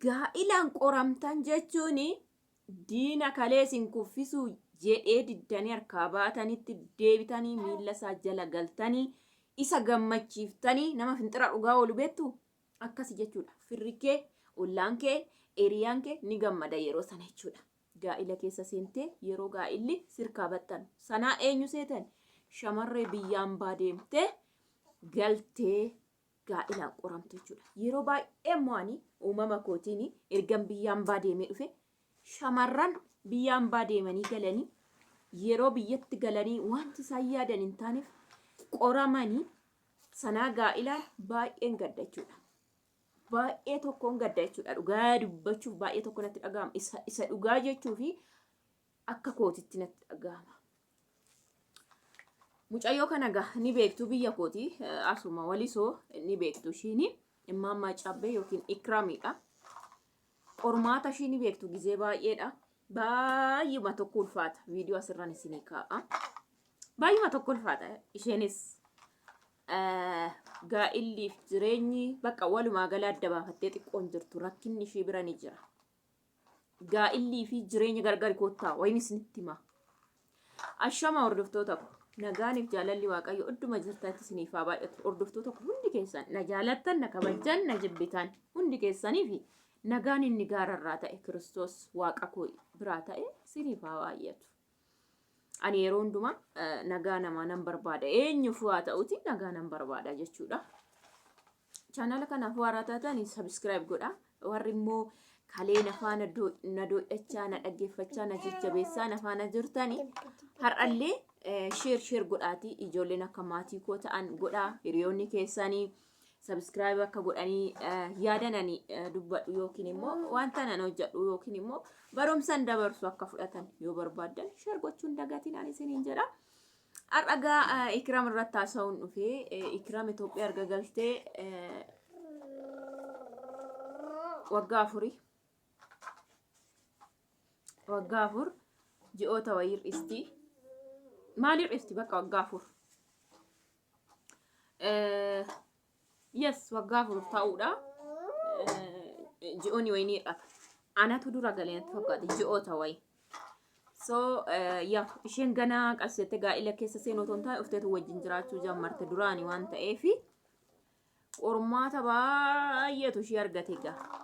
Gaa'ilaan qoramtan jechuun diina kalee isin kuffisuu jedhee diddanii harkaa baatanitti deebitanii miilla isaa jala galtanii isa gammachiiftanii nama finxira dhugaa oolu beektu akkasi jechuudha. Firri kee, ollaan kee, hiriyaan kee ni gammada yeroo sana jechuudha. Gaa'ila keessa seentee yeroo gaa'illi sirkaa baxxan sanaa eenyu seetan shamarree biyyaan baadeemtee galtee gaa'ilaan qoramtu jechuudha. Yeroo baay'ee mo'anii uumama kootiin ergan biyyaan baadeemee dhufe shamarran biyyaan baadeemanii galanii yeroo biyyatti galanii wanti isaan yaadan hin taaneef qoramanii sanaa gaa'ilaan baay'een gadda jechuudha. Baay'ee tokkoon gadda jechuudha. Dhugaa dubbachuuf baay'ee tokko natti dhaga'ama. Isa dhugaa jechuu fi akka kootitti natti dhaga'ama. Mucayyoo kana ni beektu biyya kooti asuma walisoo ni beektu ishiin imama cabe yookiin Ikiraamidha. Qormaata ishii ni beektu gizee baay'eedha. Baay'uma tokko ulfaata. Viidiyoo asirraan isinii kaa'a. Baay'uma tokko ulfaata. Isheenis gaa'illiif jireenyi bakka walumaa gala adda baafattee xiqqoon jirtu rakkinni ishii bira ni jira. Gaa'illii fi jireenya gargar koottaa wayni isinitti hima. Ashama hordoftoota ko nagaaniif jaalalli waaqayyo idduma jirtaatti isiniif haa baay'atu. Hordoftoota ko hundi keessan na jaalattan, na kabajjan, na jibbitan hundi keessanii fi nagaan inni gaararraa ta'e Kiristoos waaqa koo biraa ta'e isiniif haa baay'atu. Ani yeroo hundumaa nagaa namaa nan barbaada. Eenyuuf haa ta'uti nagaa nan barbaada jechuudha. Chaanala kanaaf waaraa taatanii subscribe godha. Warri immoo kalee nafaana na doodhachaa, na dhaggeeffachaa, na jajjabeessaa nafaana jirtanii har'allee share godhaatii ijoolleen akka maatii koo ta'an godhaa. Hiriyoonni keessanii subscribe akka godhanii yaadananii dubbadhu yookiin immoo wanta nan hojjedhu yookiin immoo barumsan dabarsu akka fudhatan yoo barbaadan share gochuun dagatiin ani isiniin jedha. Har'agaa Ikiram irratti haasa'uun dhufee Ikiram Itoophiyaa erga galtee waggaa afur ji'oota wayii hir'isti. Maal hir'isti bakka waggaa afur? Yes, waggaa afur ta'uudha. Ji'oonni wayii ni hir'ata. Anatu dura galee natti fakkaate ji'oota wayii. So isheen ganaa qalseette gaa'ila keessa seenuu otoo hin taane ufteetu wajjin jiraachuu jammarte duraanii waan ta'eef qormaata baay'eetu ishee argate egaa.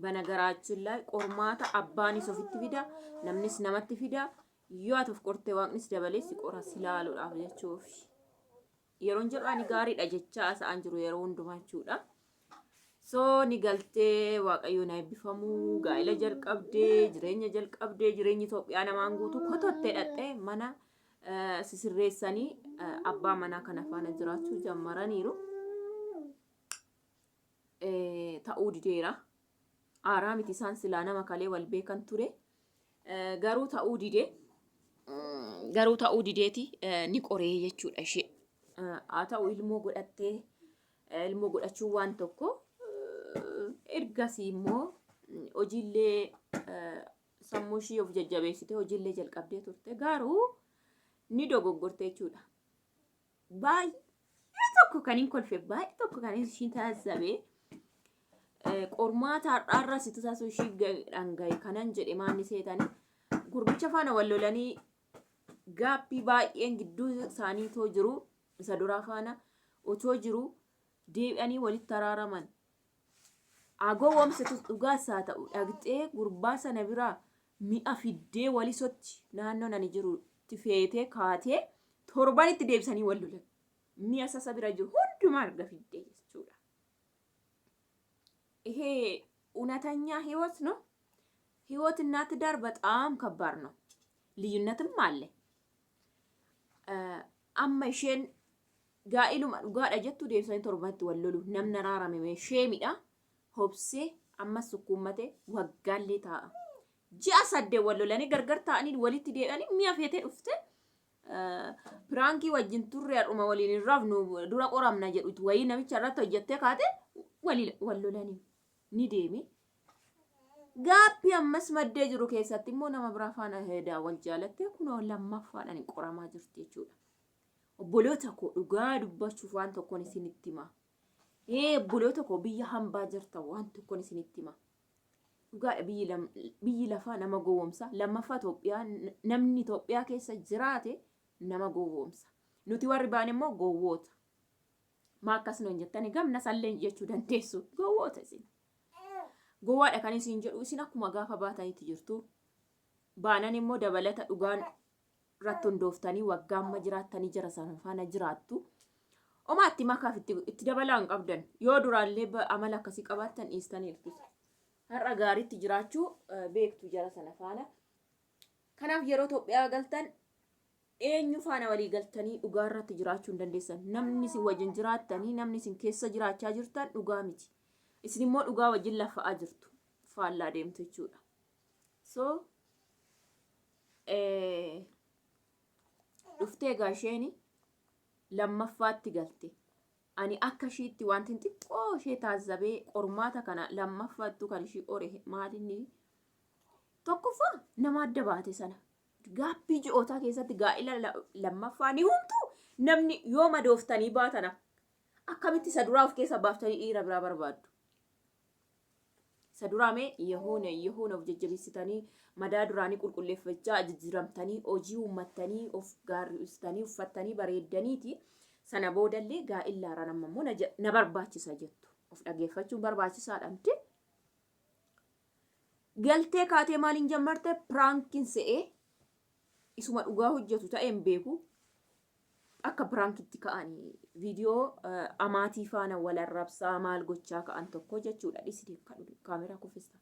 Bana garaachillaa qormaata abbaanis ofitti fida, namnis namatti fida. Yoo ati of qortee waaqnis dabalee si qoras ilaaluudhaaf jechuuf. Yeroon jedhaan gaariidha jechaa sa'aan jiru yeroo hundumaa jechuudha. So ni galtee waaqayyoon eebbifamuu gaa'ila jalqabdee jireenya jalqabdee jireenyi Itoophiyaa namaan guutuu kotottee dhaqxee mana sisirreessanii abbaa manaa kana faana jiraachuu jammaraniiru. Ta'uu dideera. Aaraa miti isaan silaa nama kalee wal beekan ture. Garuu ta'uu dideeti ni qoree jechuudha ishee. Haa ta'u ilmoo godhattee ilmoo godhachuu waan tokko ergasii immoo hojiillee sammuu ishee of jajjabeessitee hojiillee jalqabdee turte garuu ni dogoggorte jechuudha. Baay'ee tokko kan hin kolfe baay'ee tokko kan isheen taasisabee qormaata har'aarra situ taasisuu ishee dhangaye kanan jedhe maanni seetanii gurbicha faana wal lolanii gaappii baay'een gidduu isaanii too jiru isa duraa faana otoo jiru deebi'anii walitti araaraman. Agoo wamsitu dhugaa isaa ta'u dhaqxee gurbaa sana biraa mi'a fiddee walisotti naannoo nani jirutti feetee kaatee torbanitti deebisanii wal lolan. Mi'a sasa bira jiru hundumaa arga fiddee jechuudha. ይሄ እውነተኛ ህይወት ነው። ህይወትና ትዳር በጣም ከባድ ነው። ልዩነትም አለ። አማ isheen gaa'iluma dhugaadha jettu deebisanii torbanitti wal lolu namni araarame sheemidha. Hobsee ammas sukkuummatee waggaallee taa'a. Ji'a 8 wal lolanii gargar ta'anii walitti deebi'anii mi'a feetee dhufte piraankii wajjin turre har'uma waliin hin rafnu dura qoramna jedhutu wayii namicha irratti hojjettee kaate wal lolanii ni deeme. Gaappii ammas maddee jiru keessatti immoo nama biraa faana hedaa wal jaalattee kunoo lammaffaadhaan qoramaa jirti jechuudha. Obboloota koo dhugaa dubbachuuf waan tokkoon isinitti hima. Obboloota koo biyya hambaa jirta waan tokkoon isinitti hima. dhugaadha biyyi lafaa nama gowwoomsa. Lammaffaa Itoophiyaa namni Itoophiyaa keessa jiraate nama gowwoomsa. Nuti warri baan immoo gowwoota. Maa akkas nuun jettani gamna salleen jechuu dandeessu gowwoota isin. Gowwaadha kan isin jedhu isin akkuma gaafa baatanitti jirtu. Baanan immoo dabalata dhugaan irratti hundooftanii waggaa amma jiraattanii jara sana faana jiraattu. Omaatti makaaf itti dabalaan qabdan yoo duraallee amala akkasii qabaattan dhiistaniirtu. Har'a gaariitti jiraachuu beektu jara sana faana. Kanaaf yeroo Itoophiyaa galtan eenyu faana walii galtanii dhugaa irratti jiraachuu hin dandeessan. Namni isin wajjin jiraattanii namni isin keessa jiraachaa jirtan dhugaa miti. Isin immoo dhugaa wajjin lafa'aa jirtu. Faallaa deemtu jechuudha. So dhuftee gaasheeni lammaffaatti galte. Ani akka ishiitti wanti xiqqoo ishee taazabee qormaata kana lammaffaattu kan ishii ore maalinni tokkoffaa nama adda baate sana. Gaappii ji'ootaa keessatti gaa'ila lammaffaa ni humtu namni yoo madooftanii baatana akkamitti isa duraa of keessa baaftanii dhiira biraa barbaaddu. Isa duraamee yehoona of jajjabeessitanii madaa duraanii qulqulleeffachaa jijjiiramtanii hojii uummattanii of gaarristanii uffattanii bareeddaniiti. Sana boodallee gaa'ila ranamma immoo na barbaachisa jettu. Of dhageeffachuun barbaachisaadha miti. Galtee kaatee maaliin jammarte piraankiin se'ee isuma dhugaa hojjetu ta'een beeku akka piraankitti ka'anii viidiyoo amaatii faana wal arrabsaa maal gochaa ka'an tokko jechuudha. Dhisidee kaameraa kuffista.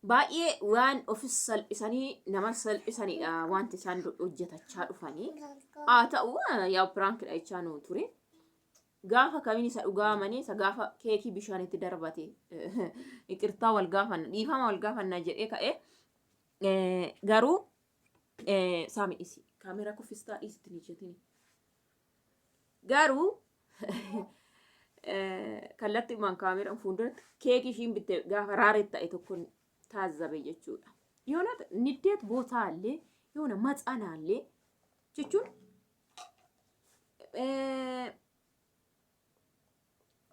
Baay'ee waan ofis salphisanii nama salphisanidha wanti isaan hojjetachaa dhufanii. Haa ta'u yaa piraankiidha jechaa nuu ture. Gaafa kamiin isa dhugaamanii isa gaafa keekii bishaanitti darbate iqirtaa wal gaafanna dhiifama wal gaafanna jedhee ka'ee. Garuu saami isi kaameraa kuffistaa dhiisitti ni jetini. Garuu kallattii maan kaameraan fuulduratti keekii ishiin bitte gaafa raaretti ta'e tokko taazzabe jechuudha. Yoona niddeet bootaallee yoona matsanaallee jechuun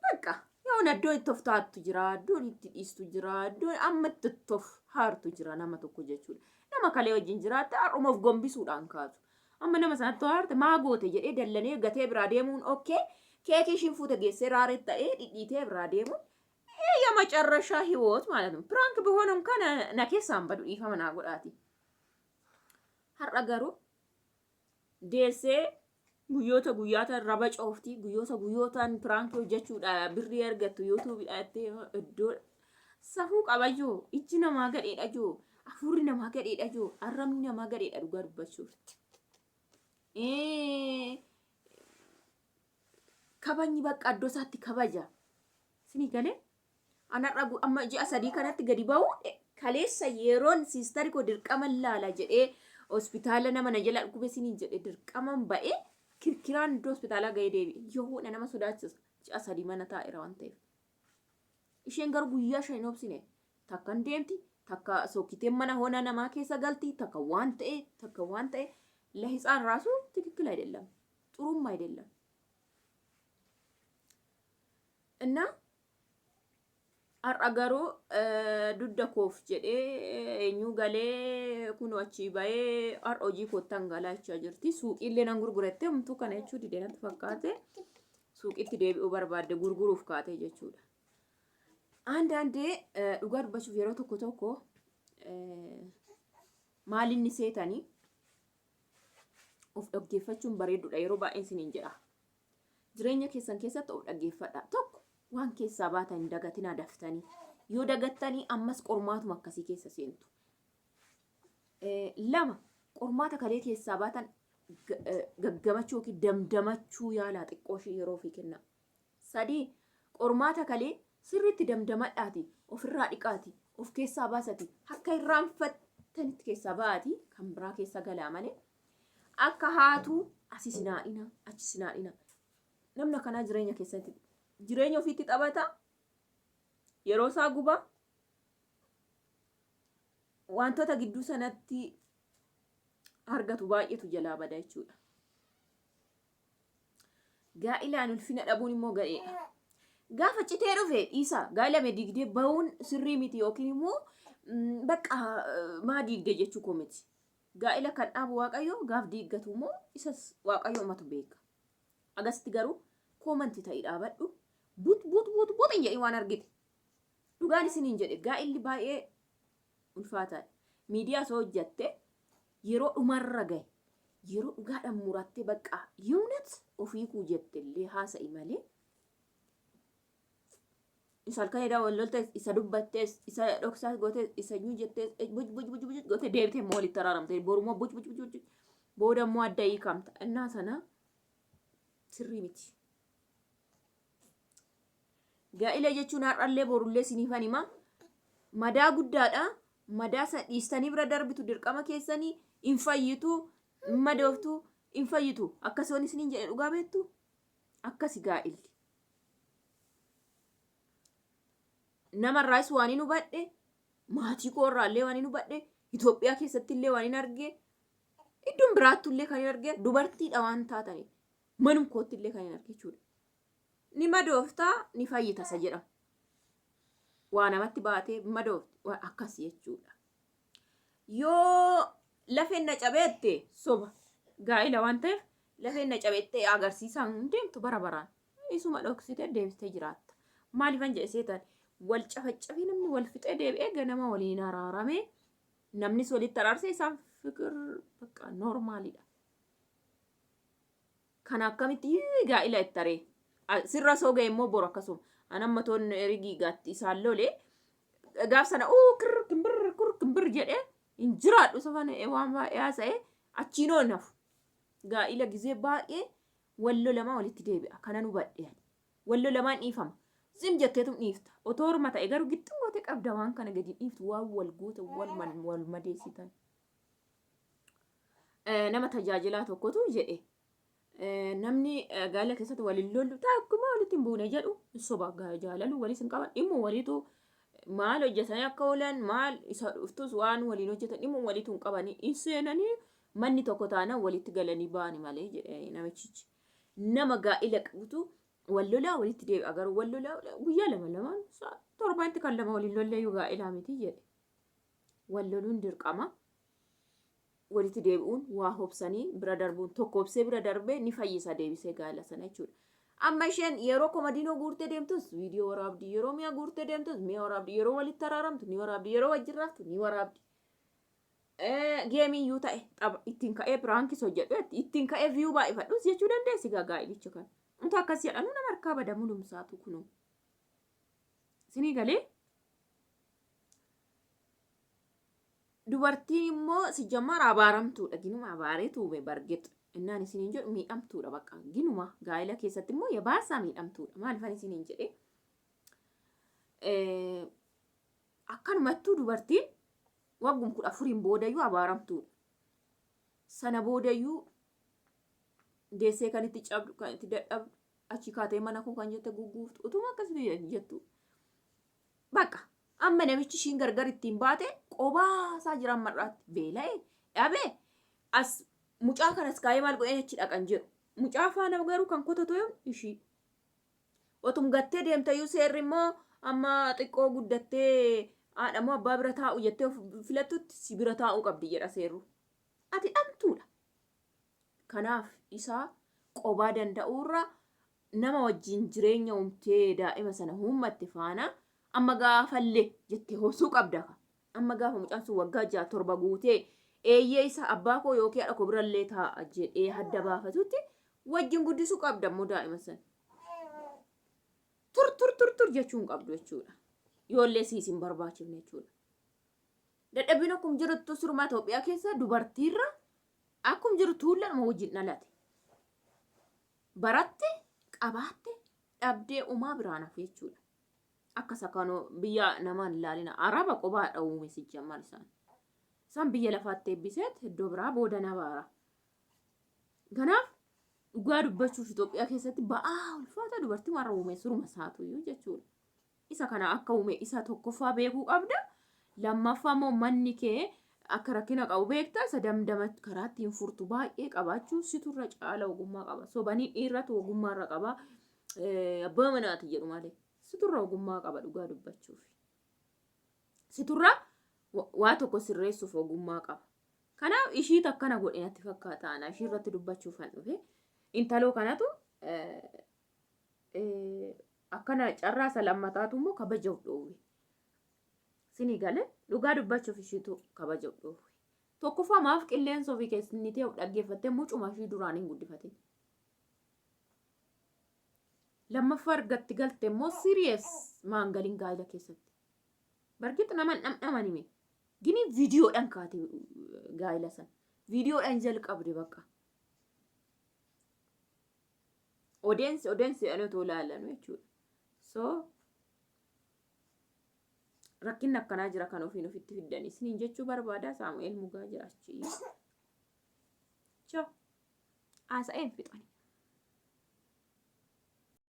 bakka yoona iddoo itti of taattu jira, iddoon itti dhiistu jira, iddoon amma itti of haartu jira nama tokko jechuudha. Nama kalee wajjin jiraatte har'uma of gombisuudhaan kaatu. Amma nama sanatti haarte maa goote jedhee dallanee gatee biraa deemuun okkee keekii ishiin fuute geessee raaretti ta'ee dhidhiitee biraa deemuun የመጨረሻ ህይወት ማለት ነው። ፕራንክ ቢሆን እንኳን ነኬሳን በዱ ይፈማ ናጎዳቲ ሀረገሩ ዴሴ ጉያታ ረበጭ ኦፍቲ ጉዮታን ፕራንክ ሆጀቹዳ ብሪ ergattu ዩቲዩብ ዳቴ እዶ ሰፉ ቀባጆ እቺ ነማ ገዴዳጆ አፉሪ ነማ ገዴዳጆ አረም ነማ ገዴዳ ዱጋ ዱባቹ ከበኝ በቃ ዶሳቲ ከበጃ ስኒ ገሌ anarra amma ji'a sadii kanatti gadi ba'u kaleessa yeroon siistari ko dirqaman laala jedhee hospitaala nama na jala dhukube siniin jedhe dirqaman ba'ee kirkiraan iddoo hospitaalaa ga'ee deebi'e yoo nama sodaachisa ji'a sadii mana taa'eera waan ta'eef isheen garuu guyyaa shan obsine takka hin deemti takka sokkiteen mana hona namaa keessa galti takka waan ta'e ለህፃን ራሱ ትክክል አይደለም ጥሩም አይደለም እና አራጋሮ ዱደኮፍ ጀዴ ኙ ገሌ ኩኑ አቺ ባዬ አርኦጂ ኮታን ጋላቻ ጅርቲ ሱቂሌ ነን ጉርጉረቴ ምቱ ከነቹ ዲደነት ፈቃቴ ሱቂት ዴቢኡ በርባደ ጉርጉሩፍ ካቴ ጀቹዳ አንዳንዴ ዱጋር በቹ የሮ ቶኮ ቶኮ ማሊኒ ሴታኒ of dhaggeeffachuun bareedudha yeroo baay'een siniin jedha jireenya keessan keessatti of dhaggeeffadha tokko waan keessaa baatan dagatina daftanii yoo dagattanii ammas qormaatuma akkasii keessa seentu lama qormaata kalee keessaa baatan gaggamachuu yookiin damdamachuu yaala xiqqooshii yeroo fi kenna sadii qormaata kalee sirriitti damdamadhaati ofirraa dhiqaati of keessaa baasati akka irraanfattanitti keessaa baati kan biraa keessa galaa malee akka haatu asisinaadhina achisinaadhina namna kana jireenya keessatti jireenya ofiitti taphata yeroo isaa guba wantoota gidduu sanatti argatu baay'eetu jalaa bada jechuudha gaa'ilaan ulfina dhabuun immoo gadheedha Gaafa citee dhufe isa gaa'ila mee digdee ba'uun sirrii miti yookiin immoo bakka maa digdee jechuu koo miti. Gaa'ila kan dhaabu waaqayyo gaaf diiggatu immoo isas waaqayyo ummatu beeka. Agasti garuu koomanti ta'ii dhaabadhu but hin jedhi waan argite. Dhugaan isiniin jedhe gaa'illi baay'ee ulfaataadha. Miidiyaa soo hojjatte yeroo dhumarra gahe yeroo dhugaadhaan murattee bakka yuunat ofii kuu jettellee haasa'i malee. Isa halkan edaa wallolta isa dubbattes isa dhoksaas goote isa nyuu jettes buj goote deebitee immoo walitti araaramte borumoo buj booda immoo adda hiikamta. Innaa sana sirrii miti. Gaa'ila jechuun har'allee borullee siniifan hima. Madaa guddaadha. Madaa dhiistanii bira darbitu dirqama keessanii hin fayyitu hin madooftu hin fayyitu. Akkasumas isiniin jedhe dhugaa beektu akkasi gaa'illi. Namarraas waan hin hubadhe maatii koorraallee waan hin hubadhe Itoophiyaa keessatti illee waan hin arge iddoon biraattu kan hin arge dubartiidha waan taataniif manum kootti illee kan hin arge jechuudha. Ni madooftaa ni fayyitasa jedhama. Waa namatti baatee madoofti akkasii jechuudha. Yoo lafeen na cabeette soba gaa'ila waan ta'eef lafeen na cabeette agarsiisaan deemtu bara baraan isuma dhoksitee deebistee jiraatta. Maaliifan jedhe seetan wal cafacafii namni wal fixee deebi'ee ganama waliin araarame namnis walitti araarse isaan fikir bakka noormaalidha. Kan akkamitti gaa'ila itti aree sirra sooga'e immoo boru akkasuma anammatoon rigii gaatti isaan lolee gaaf sana kimbir jedhee hin jiraadhu safana waan baay'ee haasa'ee achiinoo nafu. Gaa'ila gizee baay'ee wallo lama walitti deebi'a kanan hubadhe wallo lamaan dhiifama. Zim jetteetu dhiifta. Otoo horma ta'e garuu gittin goote qabda waan kana gadi dhiiftu waan wal goota wal madeessitan. Nama tajaajilaa tokkotu jedhe namni gaa'ila keessatti waliin lollu takkuma walitti hin buune jedhu soba jaalalu walis hin qaban dhimmu waliitu maal hojjetanii akka oolan maal isa dhuftus waan waliin hojjetan dhimmu waliitu hin qabanii hin seenanii manni tokko taanaan walitti galanii ba'ani malee jedhe namichichi. Nama gaa'ila qabutu wallolaa walitti deebi'a garuu wallolaa guyyaa lama torbaanitti kan lama waliin lollee yoo gaa'ilaa miti jedhe. Walloluun dirqama walitti deebi'uun waa hobsanii bira darbuun tokko hobsee bira darbee ni fayyisa deebisee gaa'ila sana jechuudha. Amma isheen yeroo komadiinoo guurtee deemtus viidiyoo waraabdi yeroo mi'a guurtee deemtus mi'a waraabdi yeroo walitti araaramtu ni waraabdi yeroo wajjin raaftu ni waraabdi. Geemiyyuu ta'e xaba ittiin ka'ee piraankis hojjedhu ittiin ka'ee viyuu baay'ifadhus jechuu dandeessi gaa'ilicha kana. Unta akkas jedhanu nama harkaa badamu lumsaatu kunu. Sinii galee dubartiin immoo si jammaar abaaramtuudha ginuma abaaree tuube bargeet. Innaan isiniin jedhu miidhamtuudha bakka ginuma gaa'ila keessatti immoo yabaasaa miidhamtuudha. Maalifan isiniin jedhe akkanumattuu dubartiin waggum 14 boodayyuu abaaramtuudha. Sana boodayyuu deessee kan itti cabdu kan itti dadhabdu achi kaatee mana koo kan jette gugguuftu utuma akkasitti jettu. Bakka amma namichi ishiin gargar ittiin baate qobaasaa jiran mar'aatti beela'ee dhabee as mucaa kanas kaayee maal godhee achi dhaqan jedhu. Mucaa faana garuu kan kototoo yoo ishii. Otum gattee deemtayyuu seerri immoo amma xiqqoo guddattee haadha moo abbaa bira taa'u jettee of filattutti si bira taa'uu qabdi jedha seerru. Ati dhamtuudha. Kanaaf isaa qobaa danda'uurra nama wajjin jireenya uumtee daa'ima sana uummatte faana amma gaafallee jettee hoosuu qabda. Amma gaafa mucaan sun waggaa 6-7 guutee eeyyee isa abbaa koo yookiin haadha koo birallee taa'a jedhee hadda baafatutti wajjin guddisuu qabda immoo daa'ima sana. Tur jechuun qabdu jechuudha. Yoollee siisin barbaachifne jechuudha. Dadhabbiin akkuma jirtu surmaa Itoophiyaa keessa dubartiirra akkuma jiru tuullan ma wajjin dhalate. Baratte qabaatte dhabdee uumaa biraan hafe jechuudha. Akka sakanoo biyya namaan ilaalina araba qobaadha uume si jammal isaan. Isaan biyya lafaatti eebbiseet iddoo biraa booda nabaara. Kanaaf dhugaa dubbachuuf Itoophiyaa keessatti ba'aa ulfaata dubartii warra uume suruma isaatuyyuu jechuudha. Isa kana akka uume isa tokkoffaa beekuu qabda. Lammaffaa immoo manni kee akka rakkina qabu beektaa isa damdama karaa ittiin furtu baay'ee qabaachuu siturra caala ogummaa qaba. Sobanii dhiirratu ogummaarra qaba. abbaa manaati jedhu malee siturra ogummaa qaba dhugaa dubbachuuf. Siturra waa tokko sirreessuuf ogummaa qaba. Kanaaf ishii takkana godhe natti fakkaata ana ishii irratti dubbachuuf han dhufe intaloo kanatu akkana carraasa lammataatu immoo kabaja dhoowwe. Sini galee dhugaa dubbachuuf ishiitu kabaja dhoowwe. Tokkoffaa maaf qilleensa ofii keessatti ta'u dhaggeeffattee mucuma ishii duraan hin guddifatin. Lammaffaa argatti galte immoo serious maangaliin gaa'ela keessatti. Bargit naman dhamdhamanime. Gini viidiyoodhaan kaate gaa'ela san. Viidiyoodhaan jalqabde bakka. Odensi ani otoo ilaalanu jechuudha. So rakkinni akkanaa jira kan ofiin ofitti fiddanii isiniin jechuu barbaada. Saamu'eel Mugaa jira achi. Ciao. Haasa'een fixani.